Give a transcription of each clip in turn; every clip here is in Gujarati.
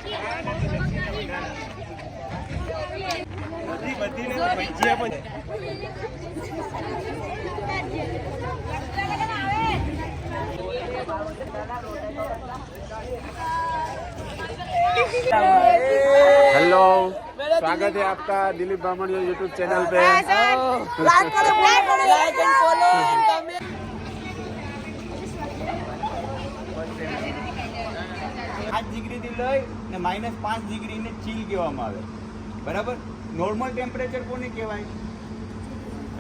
हेलो, स्वागत है आपका दिलीप बामणिया यूट्यूब चैनल पे। Like and follow. 5 ડિગ્રી થી લઈ ને -5 ડિગ્રી ને ચીલ કહેવામાં આવે, બરાબર। નોર્મલ ટેમ્પરેચર કોને કહેવાય?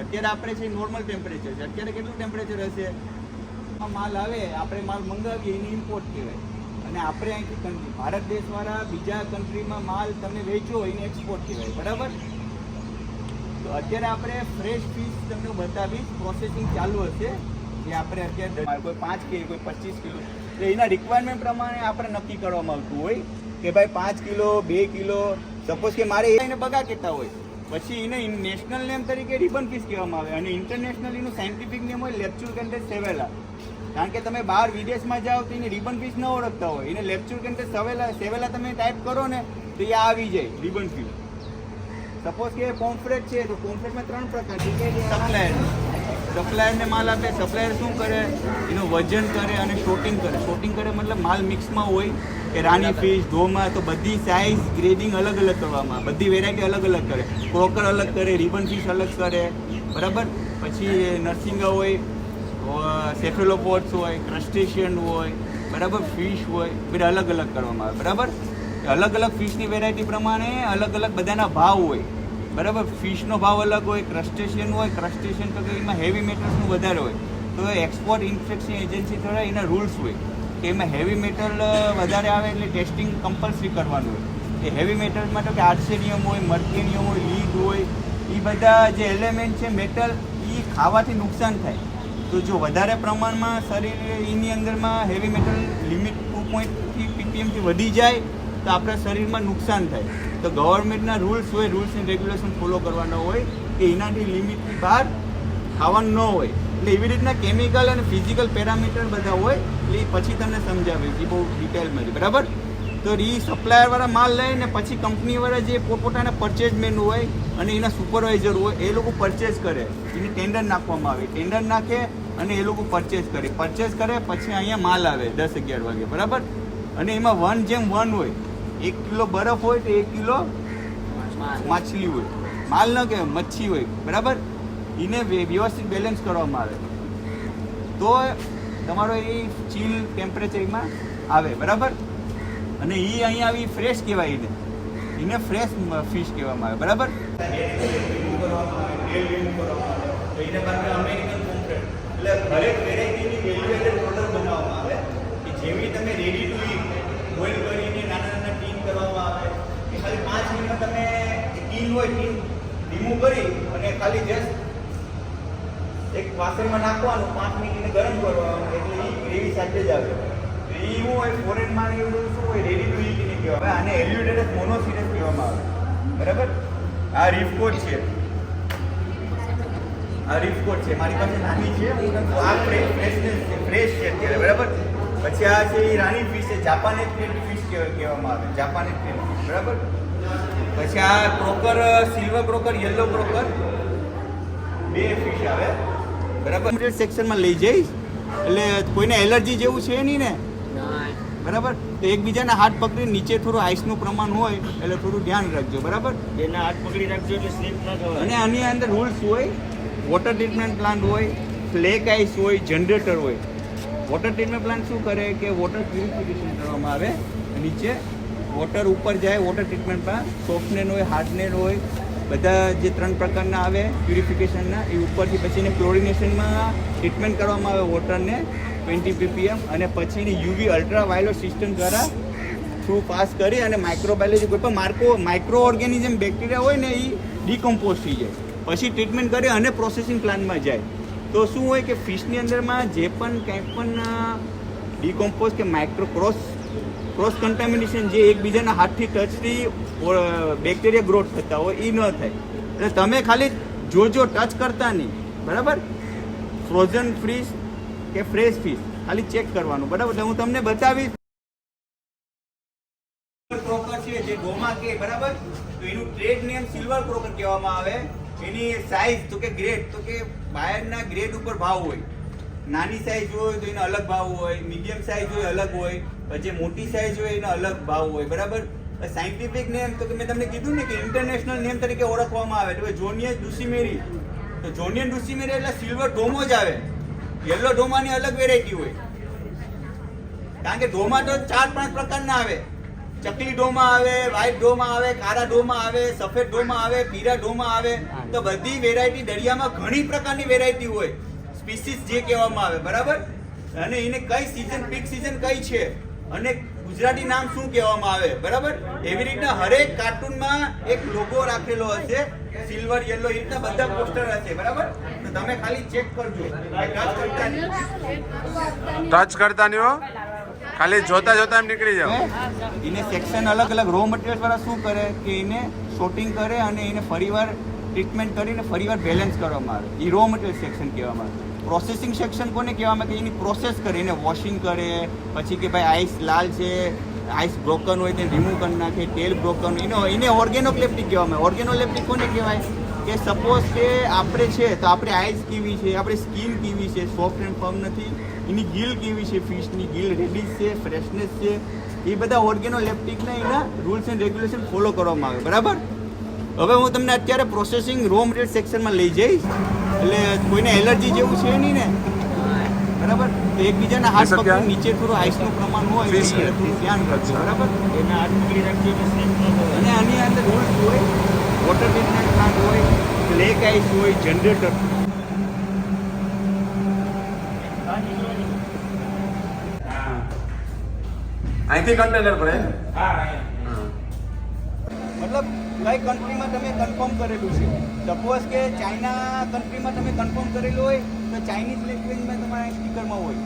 અત્યારે આપણે છે નોર્મલ ટેમ્પરેચર છે। અત્યારે કેટલું ટેમ્પરેચર હશે? માલ આવે, આપણે માલ મંગાવીએ એને ઇમ્પોર્ટ કહેવાય, અને આપણે અહીંથી ભારત દેશવાળા બીજા કન્ટ્રીમાં માલ તમે વેચો એને એક્સપોર્ટ કહેવાય, બરાબર। તો અત્યારે આપણે ફ્રેશ ફિશ તમને બતાવીશ, પ્રોસેસિંગ ચાલુ હશે, જે આપણે અત્યારે કોઈ 5 કે કોઈ 25 કિલો, તો એના રિક્વાયરમેન્ટ પ્રમાણે આપણે નક્કી કરવામાં આવતું હોય કે ભાઈ 5 કિલો 2 કિલો, સપોઝ કે મારે એને બગા કહેતા હોય, પછી એને નેશનલ નેમ તરીકે રિબન ફિશ કહેવામાં આવે, અને ઇન્ટરનેશનલ એનું સાયન્ટિફિક નેમ હોય લેપ્ચુર કેન્ટેસ સેવેલા। કારણ કે તમે બહાર વિદેશમાં જાઓ તો એને રિબન ફિશ ન ઓળખતા હોય, એને લેપ્ચુર કેન્ટેસ સેવેલા તમે ટાઈપ કરો ને તો એ આવી જાય રિબન ફિશ। સપોઝ કે પોમ્ફ્રેટ છે તો પોમ્ફ્રેટમાં 3 પ્રકાર છે કે સપ્લાયરને માલ આપે, સપ્લાયર શું કરે એનું વજન કરે અને શોટિંગ કરે। શોટિંગ કરે મતલબ માલ મિક્સમાં હોય કે રાની ફિશ ધોમાં, તો બધી સાઇઝ ગ્રેડિંગ અલગ અલગ કરવામાં, બધી વેરાયટી અલગ અલગ કરે, ક્રોકર અલગ કરે, રિબન ફિશ અલગ કરે, બરાબર। પછી નરસિંગા હોય, સેફેલોપોડ્સ હોય, ક્રસ્ટેશિયન હોય, બરાબર, ફિશ હોય, બધા અલગ અલગ કરવામાં આવે, બરાબર। અલગ અલગ ફિશની વેરાયટી પ્રમાણે અલગ અલગ બધાના ભાવ હોય, બરાબર। ફિશનો ભાવ અલગ હોય, ક્રસ્ટેશિયન હોય, ક્રસ્ટેશિયન તો એમાં હેવી મેટલ્સનું વધારે હોય, તો એક્સપોર્ટ ઇન્સ્પેક્શન એજન્સી દ્વારા એના રૂલ્સ હોય કે એમાં હેવી મેટલ વધારે આવે એટલે ટેસ્ટિંગ કમ્પલસરી કરવાનું હોય। એ હેવી મેટલમાં તો કે આર્સેનિયમ હોય, મર્કેનિયમ હોય, લીડ હોય, એ બધા જે એલિમેન્ટ છે મેટલ, એ ખાવાથી નુકસાન થાય। તો જો વધારે પ્રમાણમાં શરીર એની અંદરમાં હેવી મેટલ લિમિટ 2.3 ppmથી વધી જાય તો આપણા શરીરમાં નુકસાન થાય। તો ગવર્મેન્ટના રૂલ્સ હોય, રૂલ્સ એન્ડ રેગ્યુલેશન ફોલો કરવાના હોય કે એનાથી લિમિટથી બહાર ખાવાનું ન હોય। એટલે એવી રીતના કેમિકલ અને ફિઝિકલ પેરામીટર બધા હોય, એટલે એ પછી તમને સમજાવીશ એ બહુ ડિટેલમાં, બરાબર। તો એ સપ્લાયરવાળા માલ લઈને પછી કંપનીવાળા જે પોતપોતાના પરચેઝમેન હોય અને એના સુપરવાઇઝર હોય એ લોકો પરચેઝ કરે, એને ટેન્ડર નાખવામાં આવે, ટેન્ડર નાખે અને એ લોકો પરચેઝ કરે પછી અહીંયા માલ આવે 10-11 વાગે, બરાબર। અને એમાં 1:1 હોય, 1 કિલો બરફ હોય તો 1 કિલો માછલી હોય, માલ ન કે મચ્છી હોય, બરાબર। એને વ્યવસ્થિત બેલેન્સ કરવામાં આવે તો તમારો એ ચીલ ટેમ્પરેચરમાં આવે, બરાબર। અને એ અહીંયા આવી ફ્રેશ કહેવાય, એને ફ્રેશ ફિશ કહેવામાં આવે, બરાબર। તો એને પાસે અમેરિકન કોમ્પ્લેટ એટલે દરેક વેરાયટીની વેલ્યુએટેડ પ્રોડક્ટ બનાવવામાં આવે કે જેવી તમે રેડી ટુ ઈટ બોઇલ કરીને નાના ટીન કરવામાં આવે કે ખાલી 5 મિનિટમાં તમે ટીન હોય ટીન રિમૂવ કરી અને ખાલી જસ્ટ એક વાસણમાં નાખવાનું, 5 મિનિટ એને ગરમ કરવાનું, એટલે એ ગ્રેવી સાથે જ આવે। એવું હોય ફોરેનમાં એવું શું હોય રેડી ટુ ઈટ એને કહેવાય, આને એલ્યુટેડ મોનોસિરસ કહેવામાં આવે, બરાબર। આ રીફકોટ છે, મારી પાસે નાની છે, આ ફ્રેશ છે અત્યારે, બરાબર। પછી આ છે એ રાની ફિશ છે, જાપાનીઝ ટ્રેડ ફિશ કહેવામાં આવે, જાપાનીઝ ટ્રેડ ફિશ, બરાબર। પછી આ croaker, silver croaker, yellow croaker, 2 fish આવે, બરાબર। સેક્શનમાં લઈ જઈશ એટલે કોઈને એલર્જી જેવું છે નહીં ને, બરાબર। તો એકબીજાના હાથ પકડી નીચે થોડું આઈસનું પ્રમાણ હોય એટલે થોડું ધ્યાન રાખજો, બરાબર। એના હાથ પકડી રાખજો એટલે સ્લીપ ન થવાય। અને આની અંદર રૂલ્સ હોય, વોટર ટ્રીટમેન્ટ પ્લાન્ટ હોય, ફ્લેક આઈસ હોય, જનરેટર હોય। વોટર ટ્રીટમેન્ટ પ્લાન્ટ શું કરે કે વોટર પ્યુરિફિકેશન કરવામાં આવે, નીચે વોટર ઉપર જાય, વોટર ટ્રીટમેન્ટ પ્લાન્ટ સોફ્ટનેર હોય, હાર્ડનેર હોય, બધા જે 3 પ્રકારના આવે પ્યુરિફિકેશનના, એ ઉપરથી પછી એને ક્લોરિનેશનમાં ટ્રીટમેન્ટ કરવામાં આવે વોટરને 20 ppm, અને પછી એને યુવી અલ્ટ્રાવાયોલેટ સિસ્ટમ દ્વારા થ્રુ પાસ કરી અને માઇક્રોબાયોલોજી કોઈ પણ માઇક્રો ઓર્ગેનિઝમ બેક્ટેરિયા હોય ને એ ડિકમ્પોઝ થઈ જાય, પછી ટ્રીટમેન્ટ કરી અને પ્રોસેસિંગ પ્લાન્ટમાં જાય। તો શું હોય કે ફિશની અંદરમાં જે પણ કંઈ પણ ડિકમ્પોઝ કે ક્રોસ કન્ટામિનેશન જે એકબીજાના હાથથી ટચથી બેક્ટેરિયા ગ્રોથ થતા હોય એ ન થાય। એટલે તમે ખાલી જોજો, ટચ કરતા નહીં, બરાબર। ફ્રોઝન ફિશ કે ફ્રેશ ફિશ ખાલી ચેક કરવાનું, બરાબર। એટલે હું તમને બતાવીશ ક્રોકર છે જે ડોમા કે બરાબર, તો એનું ટ્રેડ નેમ સિલ્વર ક્રોકર કહેવામાં આવે. એની સાઈઝ તો કે ગ્રેડ, તો કે બહારના ગ્રેડ ઉપર ભાવ હોય. નાની સાઈઝ હોય તો એનો અલગ ભાવ હોય, મીડિયમ સાઈઝ હોય અલગ હોય, પછી મોટી સાઈઝ હોય એનો અલગ ભાવ હોય બરાબર. સાયન્ટિફિક નેમ તો કે મેં તમને કીધું ને કે ઇન્ટરનેશનલ નેમ તરીકે ઓળખવામાં આવે. તો જોનિયસ ડુસીમેરી, તો જોનિયન ડુસીમેરી એટલે સિલ્વર ડોમો જ આવે. યલો ડોમાની અલગ વેરાયટી હોય, કારણ કે ડોમા તો 4-5 પ્રકારના આવે. ચકલી ડોમા આવે, વ્હાઈટ ડોમા આવે, કાળા ડોમા આવે, સફેદ ડોમા આવે, પીળા ડોમા આવે. તો બધી વેરાયટી દરિયામાં ઘણી પ્રકારની વેરાયટી હોય, સ્પીસીસ જે કહેવામાં આવે બરાબર. અને એને કઈ સીઝન, પીક સીઝન કઈ છે અને ગુજરાતી નામ શું કહેવામાં આવે બરાબર. એવી રીતના હરેક કાર્ટૂનમાં એક લોગો રાખેલો હશે, સિલ્વર, યલો, એ રીતના બધા પોસ્ટર હશે બરાબર. તો તમે ખાલી ચેક કરજો, ટચ કરતા નહીં હો, ખાલી જોતા જોતા એમ નીકળી જાવ. એને સેક્શન અલગ અલગ રો મટીરિયલ્સ વાળા શું કરે કે એને શોટિંગ કરે અને એને ફરીવાર ટ્રીટમેન્ટ કરીને ફરીવાર બેલેન્સ કરવામાં આવે. એ રો મટીરિયલ સેક્શન કહેવામાં આવે. પ્રોસેસિંગ સેક્શન કોને કહેવામાં આવે કે એની પ્રોસેસ કરે, એને વોશિંગ કરે, પછી કે ભાઈ આઈસ લાલ છે, આઈસ બ્રોકન હોય તેને રિમૂવ કરી નાખે, ટેલ બ્રોકન એને ઓર્ગેનોલેપ્ટિક કહેવામાં આવે. ઓર્ગેનોલેપ્ટિક કોને કહેવાય કે સપોઝ કે આપણે છે તો આપણે આઈસ કેવી છે, આપણી સ્કિન કેવી છે, સોફ્ટ એન્ડ ફર્મ નથી, એની ગિલ કેવી છે, ફિશની ગિલ રેડિશ છે, ફ્રેશનેસ છે, એ બધા ઓર્ગેનોલેપ્ટિકના એના રૂલ્સ એન્ડ રેગ્યુલેશન ફોલો કરવામાં આવે બરાબર. હવે હું તમને અત્યારે પ્રોસેસિંગ રો મટીરિયલ સેક્શનમાં લઈ જઈશ, એટલે કોઈને એલર્જી જેવું છે નહીં ને બરાબર. તો એકબીજાના હાથ પકડી નીચે થોડું આઈસનું પ્રમાણ હોય એટલે થોડું ધ્યાન રાખજો બરાબર. એના હાથ પકડી રાખજો એટલે સ્લીપ ન થવાય. અને આની અંદર રૂલ્સ હોય, વોટર ટ્રીટમેન્ટ પ્લાન્ટ હોય, બ્લેક આઈસ હોય, જનરેટર. અહીંથી કન્ટેનર પડે. મતલબ કઈ કન્ટ્રીમાં તમે કન્ફર્મ કરેલું છે. સપોઝ કે ચાઇના કન્ટ્રીમાં તમે કન્ફર્મ કરેલું હોય તો ચાઇનીઝ લેંગ્વેજમાં તમારા સ્પીકરમાં હોય.